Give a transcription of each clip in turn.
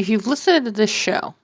If you've listened to this show,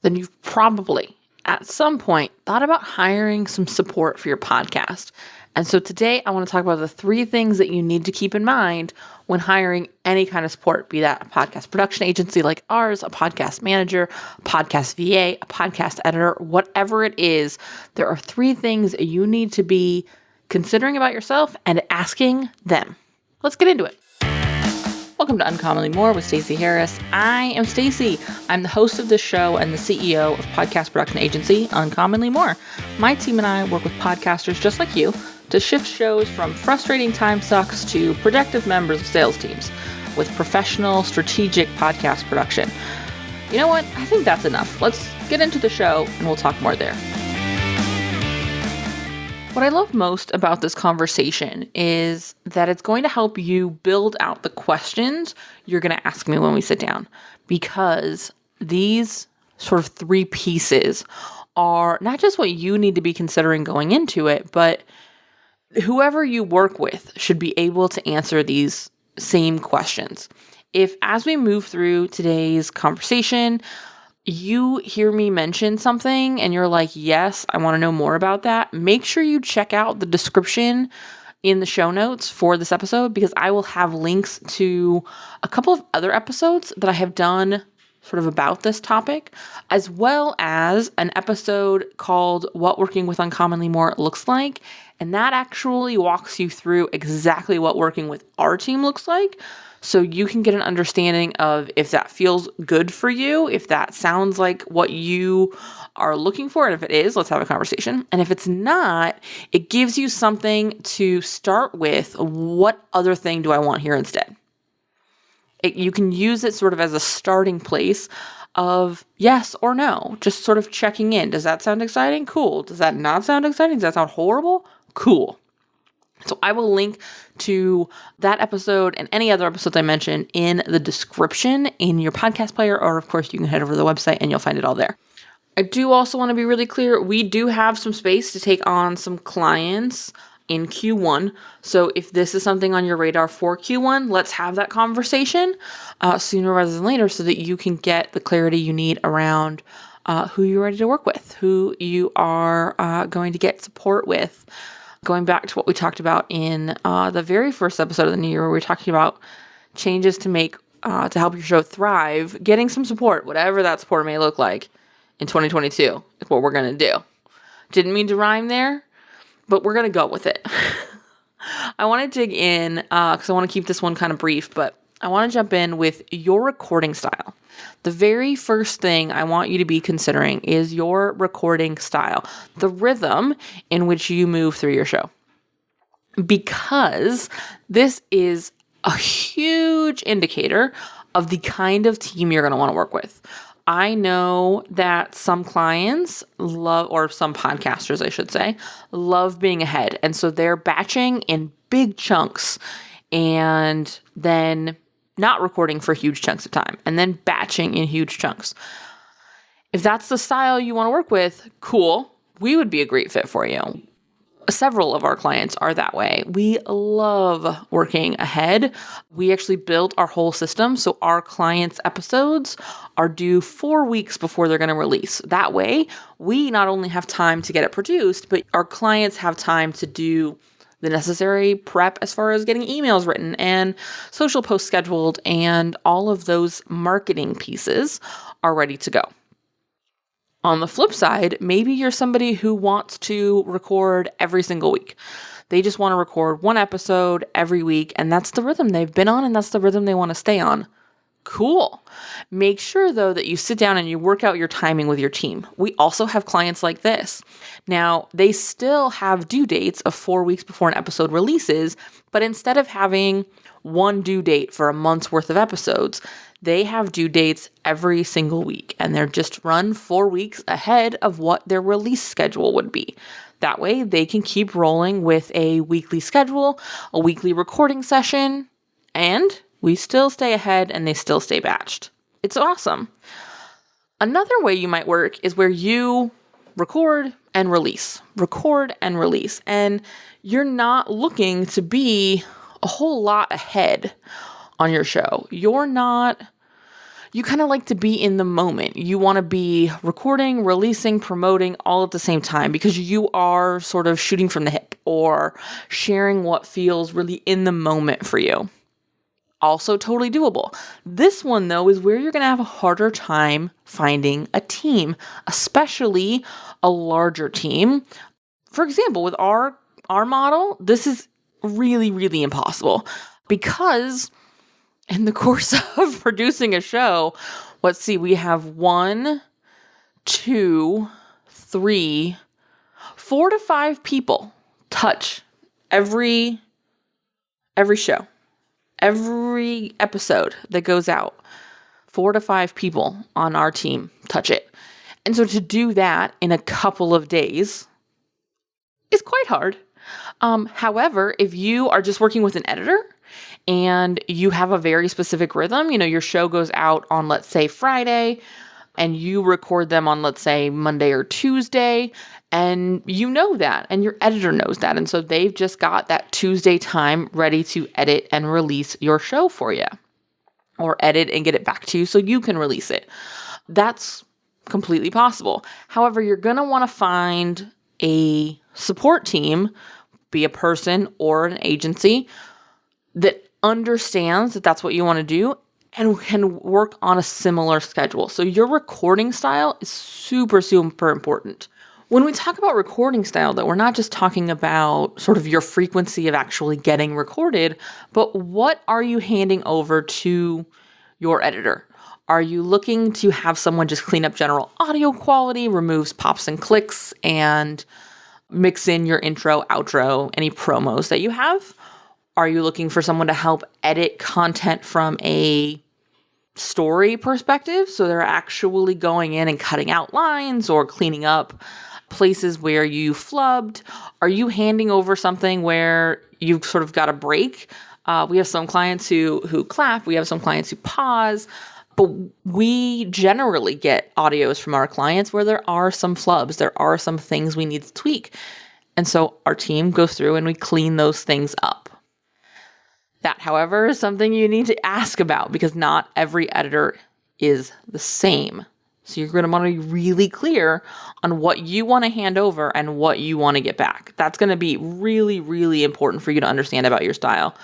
then you've probably, at some point, thought about hiring some support for your podcast. And so today I want to talk about the 3 things that you need to keep in mind when hiring any kind of support, be that a podcast production agency like ours, a podcast manager, a podcast VA, a podcast editor, whatever it is. There are 3 things you need to be considering about yourself and asking them. Let's get into it. Welcome to Uncommonly More with Stacey Harris. I am Stacey. I'm the host of this show and the CEO of podcast production agency Uncommonly More. My team and I work with podcasters just like you to shift shows from frustrating time sucks to productive members of sales teams with professional, strategic podcast production. You know what? I think that's enough. Let's get into the show and we'll talk more there. What I love most about this conversation is that it's going to help you build out the questions you're going to ask me when we sit down, because these sort of 3 pieces are not just what you need to be considering going into it, but whoever you work with should be able to answer these same questions. If, as we move through today's conversation, you hear me mention something and you're like, yes, I want to know more about that, make sure you check out the description in the show notes for this episode, because I will have links to a couple of other episodes that I have done sort of about this topic, as well as an episode called What Working with Uncommonly More Looks Like. And that actually walks you through exactly what working with our team looks like, so you can get an understanding of if that feels good for you, if that sounds like what you are looking for. And if it is, let's have a conversation. And if it's not, it gives you something to start with. What other thing do I want here instead? You can use it sort of as a starting place of yes or no, just sort of checking in. Does that sound exciting? Cool. Does that not sound exciting? Does that sound horrible? Cool. So I will link to that episode and any other episodes I mention in the description in your podcast player, or of course you can head over to the website and you'll find it all there. I do also want to be really clear. We do have some space to take on some clients in Q1. So if this is something on your radar for Q1, let's have that conversation sooner rather than later, so that you can get the clarity you need around who you're ready to work with, who you are going to get support with. Going back to what we talked about in the very first episode of the new year, where we were talking about changes to make to help your show thrive, getting some support, whatever that support may look like in 2022 is what we're going to do. Didn't mean to rhyme there, but we're going to go with it. I want to dig in because I want to keep this one kind of brief, but I want to jump in with your recording style. The very first thing I want you to be considering is your recording style, the rhythm in which you move through your show, because this is a huge indicator of the kind of team you're going to want to work with. I know that some clients love, or some podcasters, I should say, love being ahead. And so they're batching in big chunks and then not recording for huge chunks of time and then batching in huge chunks. If that's the style you want to work with, cool. We would be a great fit for you. Several of our clients are that way. We love working ahead. We actually built our whole system so our clients' episodes are due 4 weeks before they're going to release. That way, we not only have time to get it produced, but our clients have time to do the necessary prep as far as getting emails written and social posts scheduled, and all of those marketing pieces are ready to go. On the flip side, maybe you're somebody who wants to record every single week. They just want to record 1 episode every week, and that's the rhythm they've been on, and that's the rhythm they want to stay on. Cool. Make sure, though, that you sit down and you work out your timing with your team. We also have clients like this. Now, they still have due dates of 4 weeks before an episode releases, but instead of having one due date for a month's worth of episodes, they have due dates every single week, and they're just run 4 weeks ahead of what their release schedule would be. That way, they can keep rolling with a weekly schedule, a weekly recording session, and we still stay ahead and they still stay batched. It's awesome. Another way you might work is where you record and release, and you're not looking to be a whole lot ahead on your show. you kind of like to be in the moment. You want to be recording, releasing, promoting all at the same time because you are sort of shooting from the hip or sharing what feels really in the moment for you. Also totally doable. This one, though, is where you're going to have a harder time finding a team, especially a larger team. For example, with our model, this is really, really impossible because in the course of producing a show, let's see, we have 1, 2, 3, 4 to 5 people touch every show. Every episode that goes out, 4 to 5 people on our team touch it. And so to do that in a couple of days is quite hard. However, if you are just working with an editor and you have a very specific rhythm, your show goes out on, let's say, Friday, and you record them on, let's say, Monday or Tuesday, and you know that, and your editor knows that. And so they've just got that Tuesday time ready to edit and release your show for you, or edit and get it back to you so you can release it. That's completely possible. However, you're going to want to find a support team, be a person or an agency that understands that that's what you want to do and can work on a similar schedule. So your recording style is super, super important. When we talk about recording style, though, we're not just talking about sort of your frequency of actually getting recorded, but what are you handing over to your editor? Are you looking to have someone just clean up general audio quality, removes pops and clicks, and mix in your intro, outro, any promos that you have? Are you looking for someone to help edit content from a story perspective? So they're actually going in and cutting out lines or cleaning up places where you flubbed. Are you handing over something where you've sort of got a break? We have some clients who clap. We have some clients who pause. But we generally get audios from our clients where there are some flubs. There are some things we need to tweak. And so our team goes through and we clean those things up. That, however, is something you need to ask about because not every editor is the same. So you're going to want to be really clear on what you want to hand over and what you want to get back. That's going to be really, really important for you to understand about your style.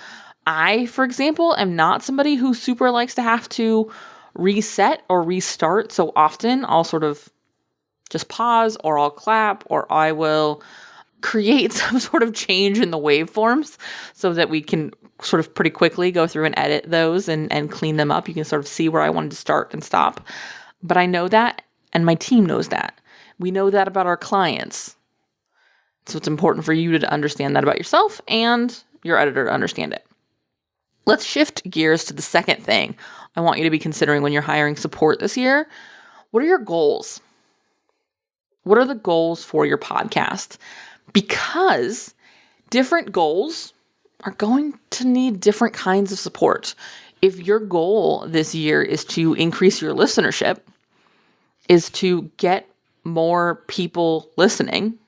I, for example, am not somebody who super likes to have to reset or restart so often. I'll sort of just pause, or I'll clap, or I will create some sort of change in the waveforms so that we can sort of pretty quickly go through and edit those and clean them up. You can sort of see where I wanted to start and stop. But I know that, and my team knows that. We know that about our clients. So it's important for you to understand that about yourself and your editor to understand it. Let's shift gears to the second thing I want you to be considering when you're hiring support this year. What are your goals? What are the goals for your podcast? Because different goals are going to need different kinds of support. If your goal this year is to increase your listenership, is to get more people listening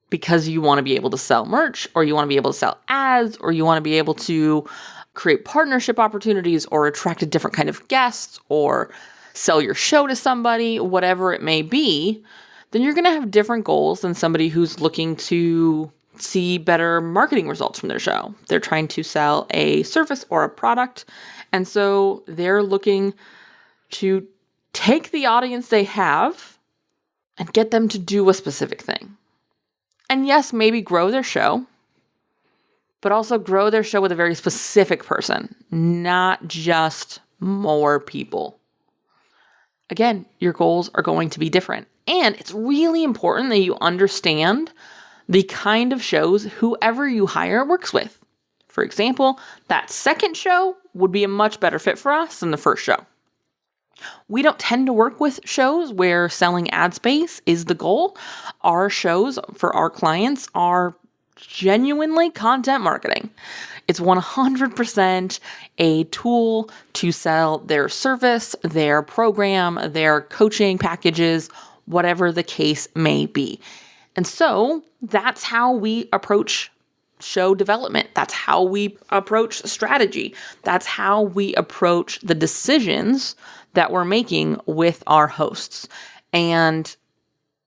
because you want to be able to sell merch, or you want to be able to sell ads, or you want to be able to create partnership opportunities or attract a different kind of guest or sell your show to somebody, whatever it may be, then you're going to have different goals than somebody who's looking to see better marketing results from their show. They're trying to sell a service or a product. And so they're looking to take the audience they have and get them to do a specific thing. And yes, maybe grow their show, but also grow their show with a very specific person, not just more people. Again, your goals are going to be different. And it's really important that you understand the kind of shows whoever you hire works with. For example, that second show would be a much better fit for us than the first show. We don't tend to work with shows where selling ad space is the goal. Our shows for our clients are genuinely content marketing. It's 100% a tool to sell their service, their program, their coaching packages, whatever the case may be. And so that's how we approach show development. That's how we approach strategy. That's how we approach the decisions that we're making with our hosts. And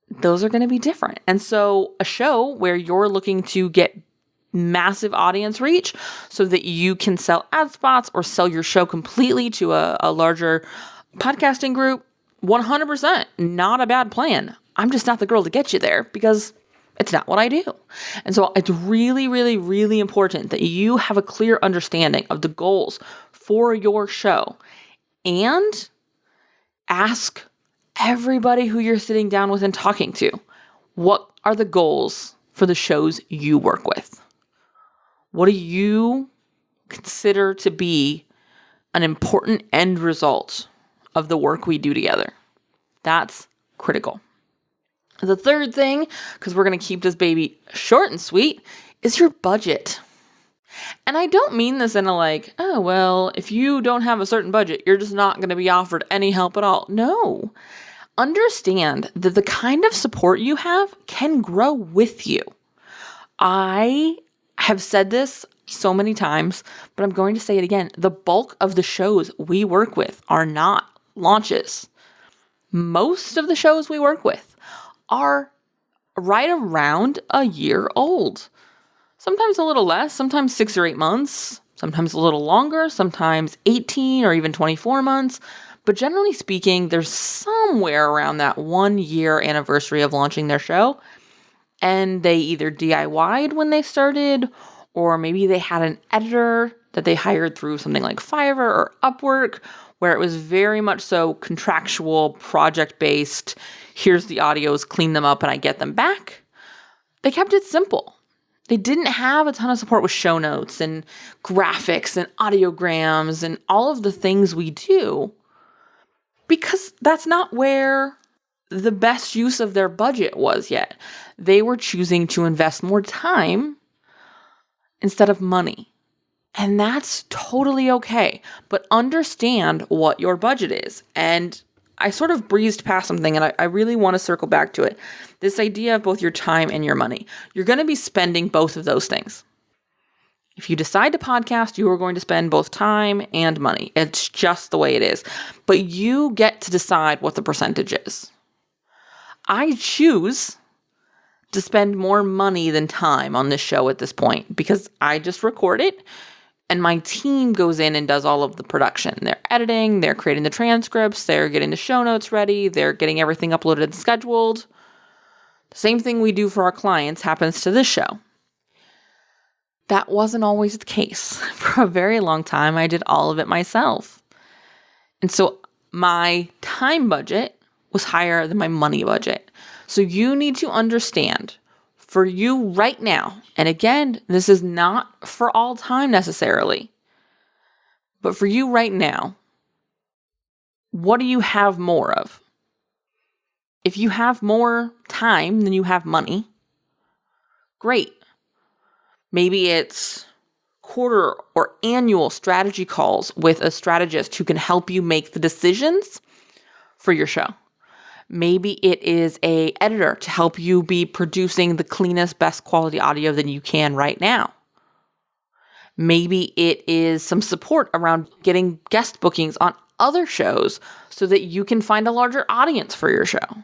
those are going to be different. And so a show where you're looking to get massive audience reach so that you can sell ad spots or sell your show completely to a larger podcasting group, 100% not a bad plan. I'm just not the girl to get you there because it's not what I do. And so it's really, really, really important that you have a clear understanding of the goals for your show and ask everybody who you're sitting down with and talking to, what are the goals for the shows you work with? What do you consider to be an important end result of the work we do together? That's critical. The third thing, because we're going to keep this baby short and sweet, is your budget. And I don't mean this in a like, oh, well, if you don't have a certain budget, you're just not going to be offered any help at all. No. Understand that the kind of support you have can grow with you. I have said this so many times, but I'm going to say it again. The bulk of the shows we work with are not launches. Most of the shows we work with are right around a year old. Sometimes a little less, sometimes 6 or 8 months, sometimes a little longer, sometimes 18 or even 24 months. But generally speaking, there's somewhere around that 1 year anniversary of launching their show. And they either DIY'd when they started, or maybe they had an editor that they hired through something like Fiverr or Upwork, where it was very much so contractual, project-based. Here's the audios, clean them up, and I get them back. They kept it simple. They didn't have a ton of support with show notes and graphics and audiograms and all of the things we do, because that's not where the best use of their budget was yet. They were choosing to invest more time instead of money. And that's totally okay. But understand what your budget is. And I sort of breezed past something, and I really want to circle back to it. This idea of both your time and your money. You're going to be spending both of those things. If you decide to podcast, you are going to spend both time and money. It's just the way it is. But you get to decide what the percentage is. I choose to spend more money than time on this show at this point because I just record it and my team goes in and does all of the production. They're editing, they're creating the transcripts, they're getting the show notes ready, they're getting everything uploaded and scheduled. The same thing we do for our clients happens to this show. That wasn't always the case. For a very long time, I did all of it myself. And so my time budget was higher than my money budget. So you need to understand for you right now, and again, this is not for all time necessarily, but for you right now, what do you have more of? If you have more time than you have money, great. Maybe it's quarter or annual strategy calls with a strategist who can help you make the decisions for your show. Maybe it is an editor to help you be producing the cleanest, best quality audio than you can right now. Maybe it is some support around getting guest bookings on other shows so that you can find a larger audience for your show.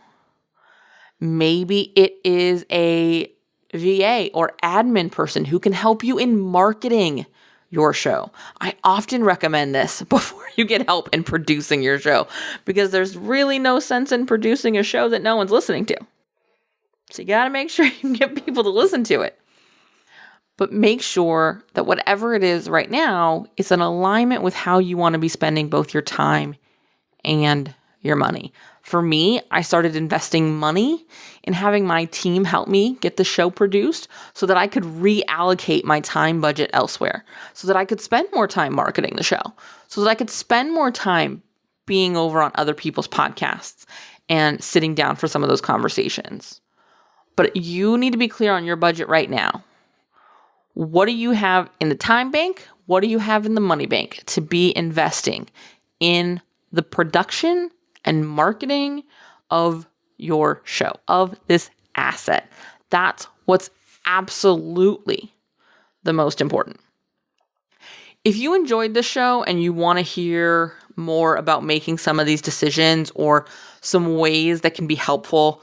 Maybe it is a VA or admin person who can help you in marketing your show. I often recommend this before you get help in producing your show because there's really no sense in producing a show that no one's listening to. So you got to make sure you can get people to listen to it. But make sure that whatever it is right now is in alignment with how you want to be spending both your time and your money. For me, I started investing money in having my team help me get the show produced so that I could reallocate my time budget elsewhere, so that I could spend more time marketing the show, so that I could spend more time being over on other people's podcasts and sitting down for some of those conversations. But you need to be clear on your budget right now. What do you have in the time bank? What do you have in the money bank to be investing in the production and marketing of your show, of this asset? That's what's absolutely the most important. If you enjoyed this show and you want to hear more about making some of these decisions or some ways that can be helpful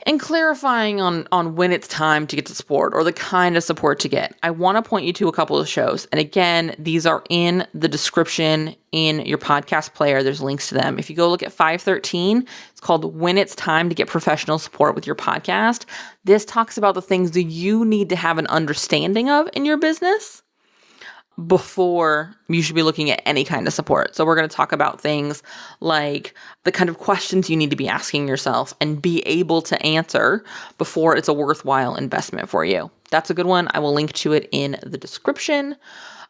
and clarifying on when it's time to get to support or the kind of support to get, I want to point you to a couple of shows. And again, these are in the description in your podcast player. There's links to them. If you go look at 513, it's called When It's Time to Get Professional Support with Your Podcast. This talks about the things that you need to have an understanding of in your business before you should be looking at any kind of support. So we're going to talk about things like the kind of questions you need to be asking yourself and be able to answer before it's a worthwhile investment for you. That's a good one. I will link to it in the description.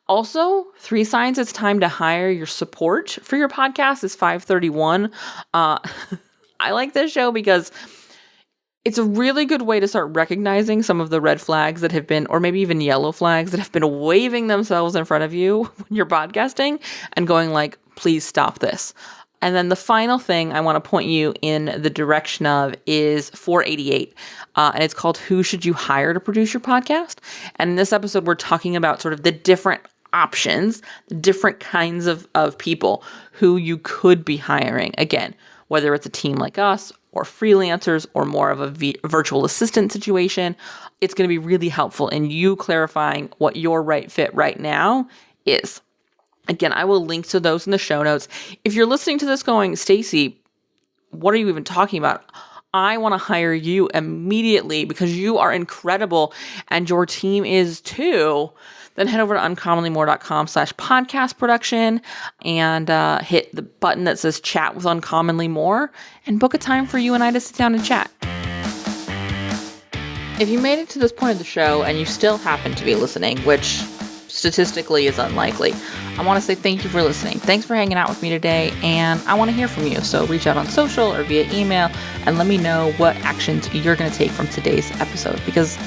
Also, 3 signs it's time to hire your support for your podcast is 531. I like this show because it's a really good way to start recognizing some of the red flags that have been, or maybe even yellow flags that have been waving themselves in front of you when you're podcasting and going like, please stop this. And then the final thing I want to point you in the direction of is 488. And it's called Who Should You Hire to Produce Your Podcast? And in this episode, we're talking about sort of the different options, the different kinds of people who you could be hiring. Again, whether it's a team like us or freelancers or more of a virtual assistant situation, it's going to be really helpful in you clarifying what your right fit right now is. Again, I will link to those in the show notes. If you're listening to this going, Stacy, what are you even talking about? I want to hire you immediately because you are incredible and your team is too. Then head over to uncommonlymore.com/podcast production and hit the button that says chat with Uncommonly More and book a time for you and I to sit down and chat. If you made it to this point of the show and you still happen to be listening, which statistically is unlikely, I want to say thank you for listening. Thanks for hanging out with me today, and I want to hear from you. So reach out on social or via email and let me know what actions you're going to take from today's episode, because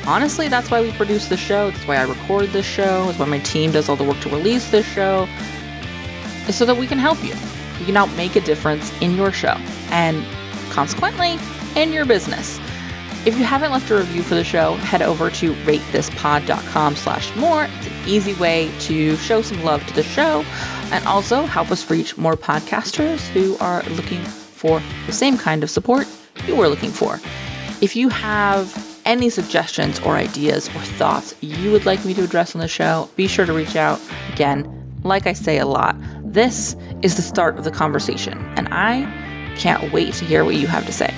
honestly, that's why we produce this show. That's why I record this show. That's why my team does all the work to release this show. Is so that we can help you. We can help make a difference in your show and consequently in your business. If you haven't left a review for the show, head over to ratethispod.com/more. It's an easy way to show some love to the show and also help us reach more podcasters who are looking for the same kind of support you are looking for. If you have any suggestions or ideas or thoughts you would like me to address on the show, be sure to reach out. Again, like I say a lot, this is the start of the conversation, and I can't wait to hear what you have to say.